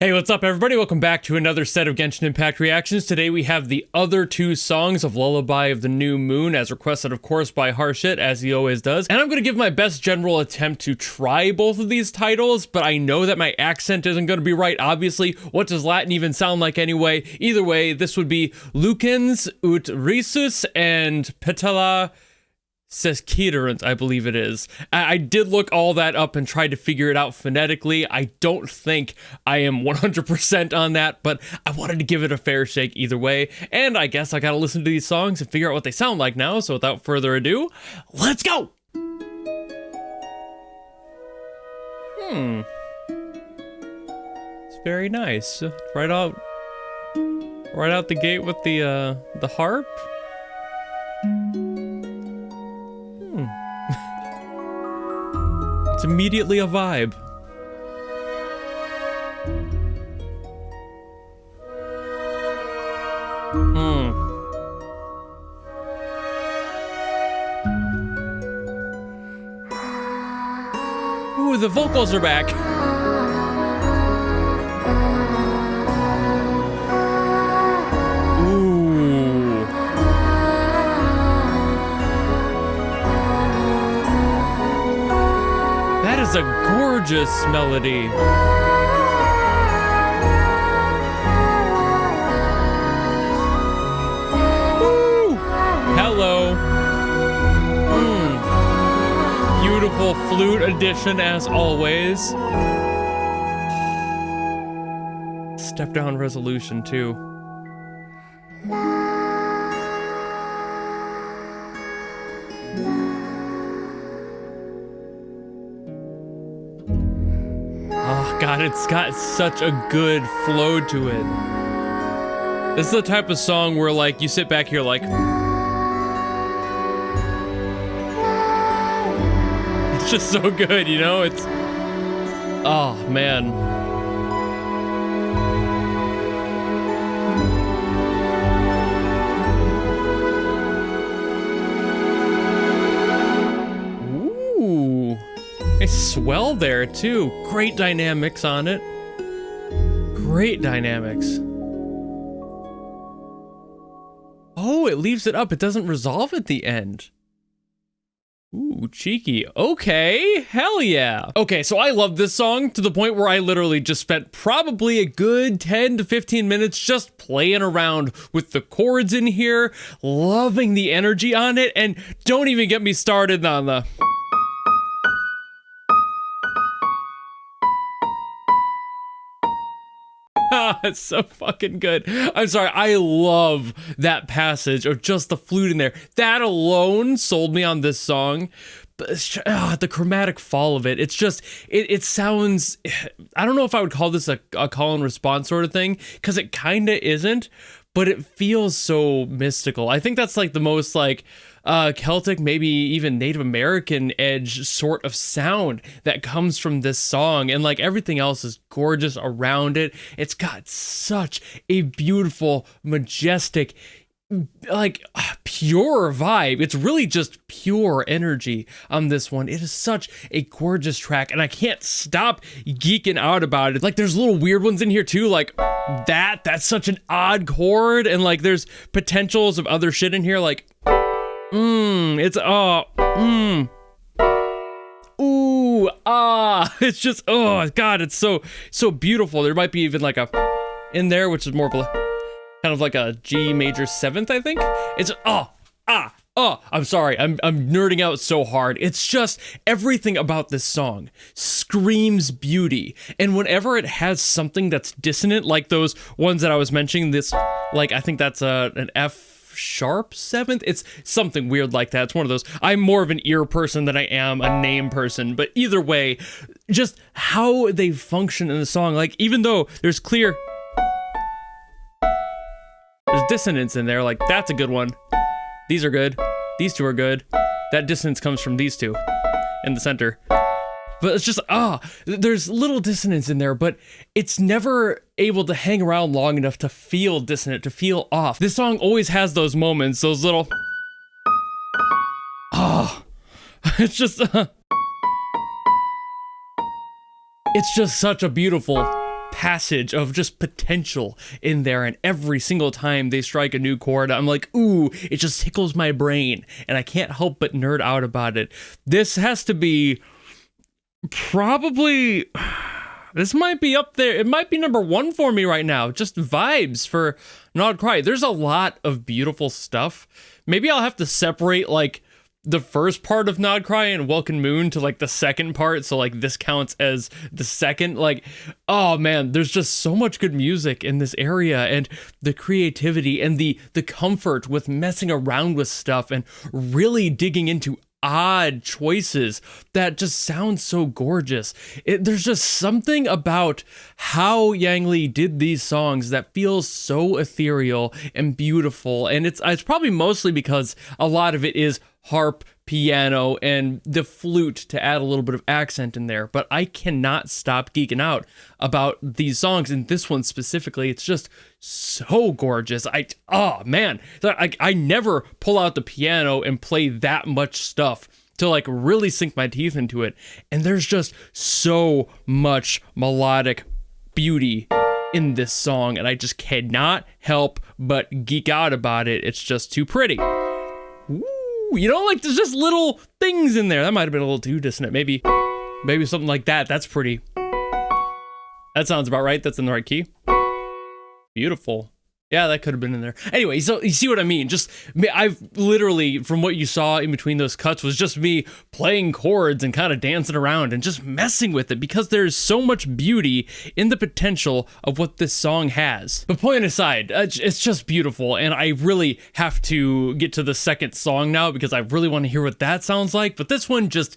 Hey, what's up everybody? Welcome back to another set of Genshin Impact reactions. Today we have the other two songs of Lullaby of the New Moon, as requested of course by Harshit, as he always does. And I'm going to give my best general attempt to try both of these titles, but I know that my accent isn't going to be right, obviously. What does Latin even sound like anyway? Either way, this would be Lucens ut Risus and Petala Ceciderunt, I believe it is. I did look all that up and tried to figure it out phonetically. I don't think I am 100% on that, but I wanted to give it a fair shake either way. And I guess I gotta listen to these songs and figure out what they sound like now. So without further ado, let's go! It's very nice. Right out the gate with the harp. It's immediately a vibe. Ooh, the vocals are back. It's a gorgeous melody. Woo! Hello. Beautiful flute addition as always. Step down resolution too. God, it's got such a good flow to it. This is the type of song where, like, you sit back here like, it's just so good, you know? It's, oh, man. Nice swell there too. Great dynamics on it. Great dynamics. Oh, it leaves it up. It doesn't resolve at the end. Ooh, cheeky. Okay, hell yeah. Okay, so I love this song to the point where I literally just spent probably a good 10 to 15 minutes just playing around with the chords in here, loving the energy on it, and don't even get me started on the... It's so fucking good. I'm sorry, I love that passage of just the flute in there. That alone sold me on this song. But the chromatic fall of it, it's just, it sounds, I don't know if I would call this a call and response sort of thing, because it kinda isn't, but it feels so mystical. I think that's like the most like Celtic, maybe even Native American edge sort of sound that comes from this song, and like everything else is gorgeous around it. It's got such a beautiful, majestic, like pure vibe. It's really just pure energy on this one. It is such a gorgeous track, and I can't stop geeking out about it. Like there's little weird ones in here too, like that's such an odd chord, and like there's potentials of other shit in here, like it's it's just, oh God, it's so beautiful. There might be even like a in there, which is more of a kind of like a G major 7th, I think. It's I'm sorry, I'm nerding out so hard. It's just everything about this song screams beauty, and whenever it has something that's dissonant, like those ones that I was mentioning, this, like, I think that's an F sharp 7th. It's something weird like that. It's one of those. I'm more of an ear person than I am a name person, but either way, just how they function in the song, like even though there's dissonance in there, like that's a good one. These are good. These two are good. That dissonance comes from these two in the center. But it's just, there's little dissonance in there, but it's never able to hang around long enough to feel dissonant, to feel off. This song always has those moments, those little, it's just, it's just such a beautiful passage of just potential in there, and every single time they strike a new chord, I'm like, ooh, it just tickles my brain, and I can't help but nerd out about it. This has to be probably... This might be up there. It might be number 1 for me right now. Just vibes for Not Cry. There's a lot of beautiful stuff. Maybe I'll have to separate, like, the first part of Nod Cry and Welcome Moon to, like, the second part. So, like, this counts as the second. Like, oh, man, there's just so much good music in this area. And the creativity and the comfort with messing around with stuff and really digging into odd choices that just sound so gorgeous. There's just something about how Yang Lee did these songs that feels so ethereal and beautiful, and it's probably mostly because a lot of it is harp, piano, and the flute to add a little bit of accent in there. But I cannot stop geeking out about these songs, and this one specifically. It's just so gorgeous. Oh man, I never pull out the piano and play that much stuff to like really sink my teeth into it. And there's just so much melodic beauty in this song, and I just cannot help but geek out about it. It's just too pretty. Ooh, you know, like there's just little things in there. That might have been a little too dissonant. Maybe something like that. That's pretty. That sounds about right. That's in the right key. Beautiful. Yeah, that could have been in there. Anyway, so you see what I mean? Just, I've literally, from what you saw in between those cuts, was just me playing chords and kind of dancing around and just messing with it, because there's so much beauty in the potential of what this song has. But point aside, it's just beautiful, and I really have to get to the second song now because I really want to hear what that sounds like. But this one just...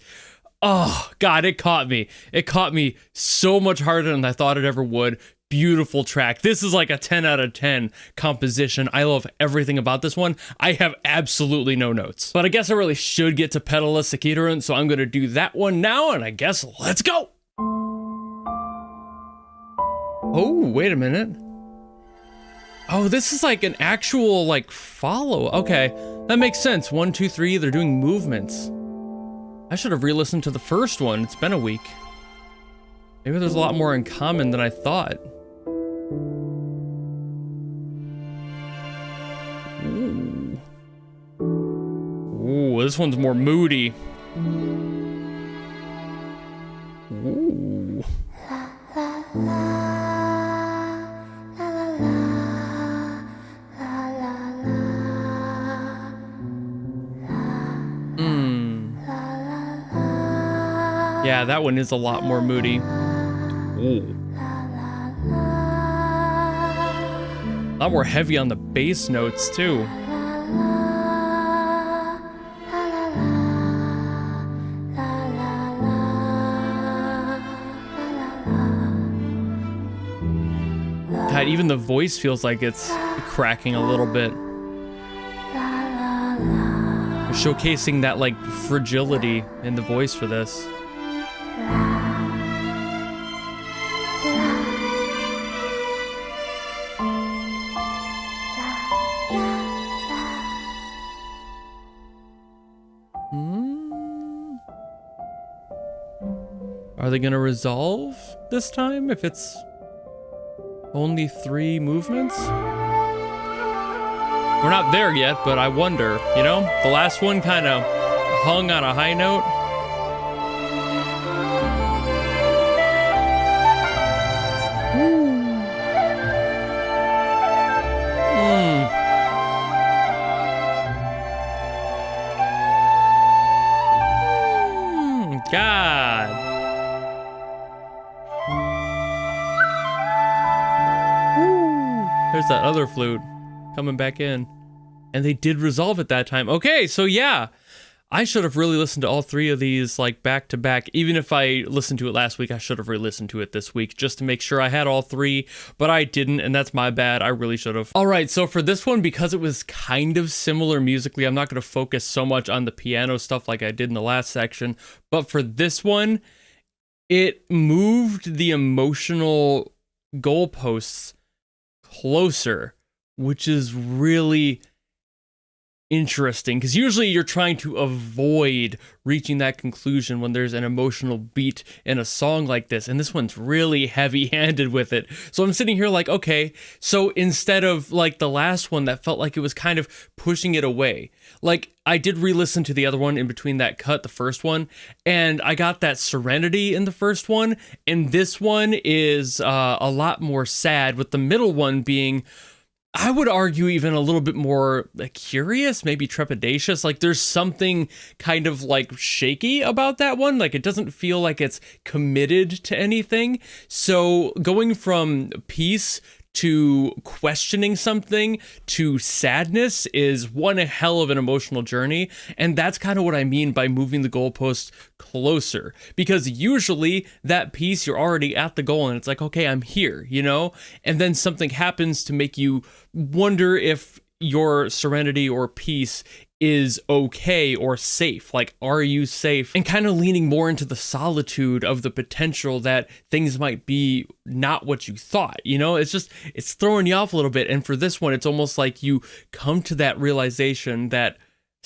oh, God, it caught me. It caught me so much harder than I thought it ever would. Beautiful track. This is like a 10 out of 10 composition. I love everything about this one. I have absolutely no notes. But I guess I really should get to Petala Ceciderunt, so I'm going to do that one now, and I guess let's go! Oh, wait a minute. Oh, this is like an actual, like, follow. Okay, that makes sense. 1, 2, 3, they're doing movements. I should have re-listened to the first one. It's been a week. Maybe there's a lot more in common than I thought. Ooh. Ooh, this one's more moody. Ooh. Yeah, that one is a lot more moody. Ooh. A lot more heavy on the bass notes, too. God, even the voice feels like it's cracking a little bit. Showcasing that, like, fragility in the voice for this. Are they gonna resolve this time if it's only 3 movements? We're not there yet, but I wonder, you know? The last one kind of hung on a high note. God. There's that other flute coming back in. And they did resolve it that time. Okay, so yeah. I should have really listened to all 3 of these like back to back. Even if I listened to it last week, I should have re-listened to it this week just to make sure I had all 3, but I didn't, and that's my bad. I really should have. All right, so for this one, because it was kind of similar musically, I'm not going to focus so much on the piano stuff like I did in the last section, but for this one, it moved the emotional goalposts closer, which is really interesting, because usually you're trying to avoid reaching that conclusion when there's an emotional beat in a song like this, and this one's really heavy-handed with it. So I'm sitting here like, okay, so instead of like the last one that felt like it was kind of pushing it away, like I did re-listen to the other one in between that cut, the first one, and I got that serenity in the first one, and this one is a lot more sad, with the middle one being, I would argue, even a little bit more curious, maybe trepidatious. Like there's something kind of like shaky about that one. Like it doesn't feel like it's committed to anything. So going from peace to questioning something to sadness is one hell of an emotional journey. And that's kind of what I mean by moving the goalposts closer, because usually that piece, you're already at the goal and it's like, okay, I'm here, you know, and then something happens to make you wonder if your serenity or peace is okay or safe. Like, are you safe? And kind of leaning more into the solitude of the potential that things might be not what you thought, you know? It's just, it's throwing you off a little bit. And for this one, it's almost like you come to that realization that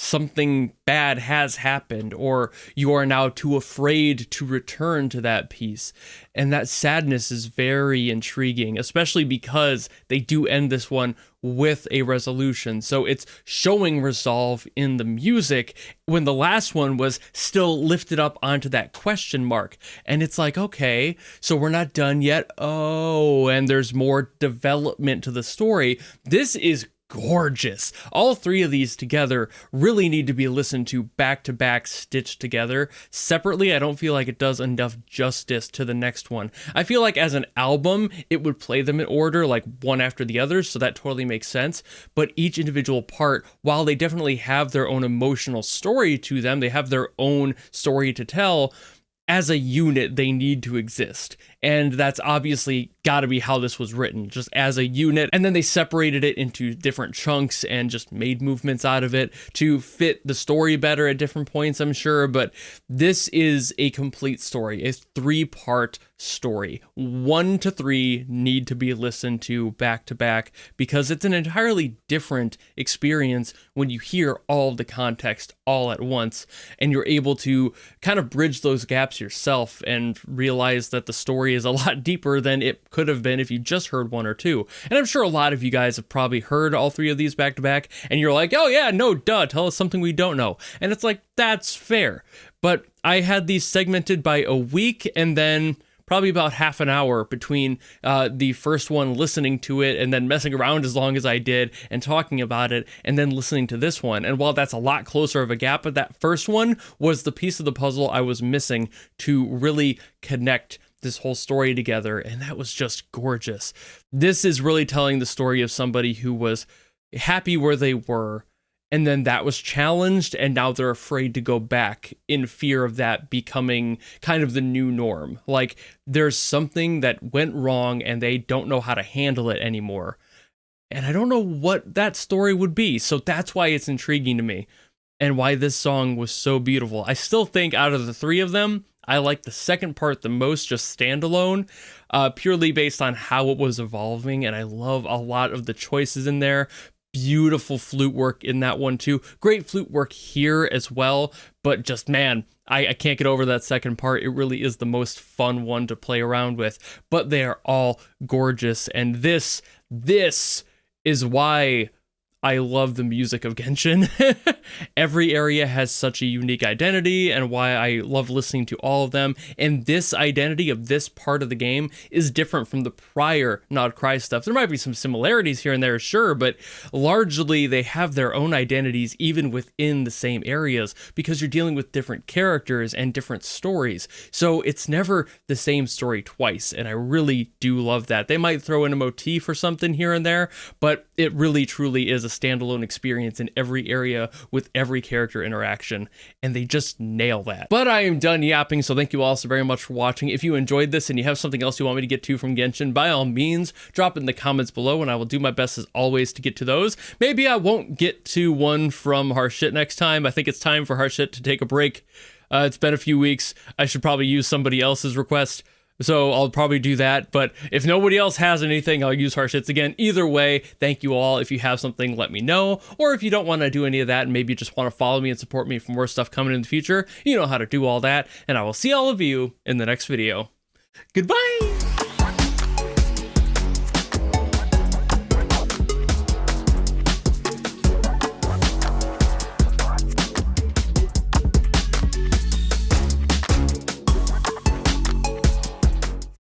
something bad has happened, or you are now too afraid to return to that peace. And that sadness is very intriguing, especially because they do end this one with a resolution. So it's showing resolve in the music when the last one was still lifted up onto that question mark. And it's like, okay, so we're not done yet. Oh, and there's more development to the story. This is gorgeous. All three of these together really need to be listened to back, stitched together. Separately, I don't feel like it does enough justice to the next one. I feel like as an album, it would play them in order, like one after the other, so that totally makes sense. But each individual part, while they definitely have their own emotional story to them, they have their own story to tell, as a unit, they need to exist. And that's obviously got to be how this was written, just as a unit. And then they separated it into different chunks and just made movements out of it to fit the story better at different points, I'm sure. But this is a complete story, a 3-part story. 1 to 3 need to be listened to back, because it's an entirely different experience when you hear all the context all at once, and you're able to kind of bridge those gaps yourself and realize that the story is a lot deeper than it could have been if you just heard 1 or 2. And I'm sure a lot of you guys have probably heard all 3 of these back to back, and you're like, oh yeah, no, duh, tell us something we don't know. And it's like, that's fair. But I had these segmented by a week, and then probably about half an hour between the first one, listening to it and then messing around as long as I did and talking about it, and then listening to this one. And while that's a lot closer of a gap, but that first one was the piece of the puzzle I was missing to really connect this whole story together, and that was just gorgeous. This is really telling the story of somebody who was happy where they were, and then that was challenged, and now they're afraid to go back in fear of that becoming kind of the new norm. Like, there's something that went wrong, and they don't know how to handle it anymore. And I don't know what that story would be, so that's why it's intriguing to me, and why this song was so beautiful. I still think out of the 3 of them, I like the second part the most, just standalone, purely based on how it was evolving, and I love a lot of the choices in there. Beautiful flute work in that one too. Great flute work here as well, but just, man, I can't get over that second part. It really is the most fun one to play around with, but they are all gorgeous, and this is why I love the music of Genshin. Every area has such a unique identity, and why I love listening to all of them. And this identity of this part of the game is different from the prior Nod Cry stuff. There might be some similarities here and there, sure, but largely they have their own identities even within the same areas, because you're dealing with different characters and different stories. So it's never the same story twice, and I really do love that. They might throw in a motif or something here and there, but it really truly is a standalone experience in every area with every character interaction, and they just nail that. But I am done yapping, so thank you all so very much for watching. If you enjoyed this and you have something else you want me to get to from Genshin, by all means, drop it in the comments below, and I will do my best as always to get to those. Maybe I won't get to one from Harshit next time. I think it's time for Harshit to take a break. It's been a few weeks. I should probably use somebody else's request. So I'll probably do that. But if nobody else has anything, I'll use harsh hits again. Either way, thank you all. If you have something, let me know. Or if you don't want to do any of that and maybe you just want to follow me and support me for more stuff coming in the future, you know how to do all that. And I will see all of you in the next video. Goodbye!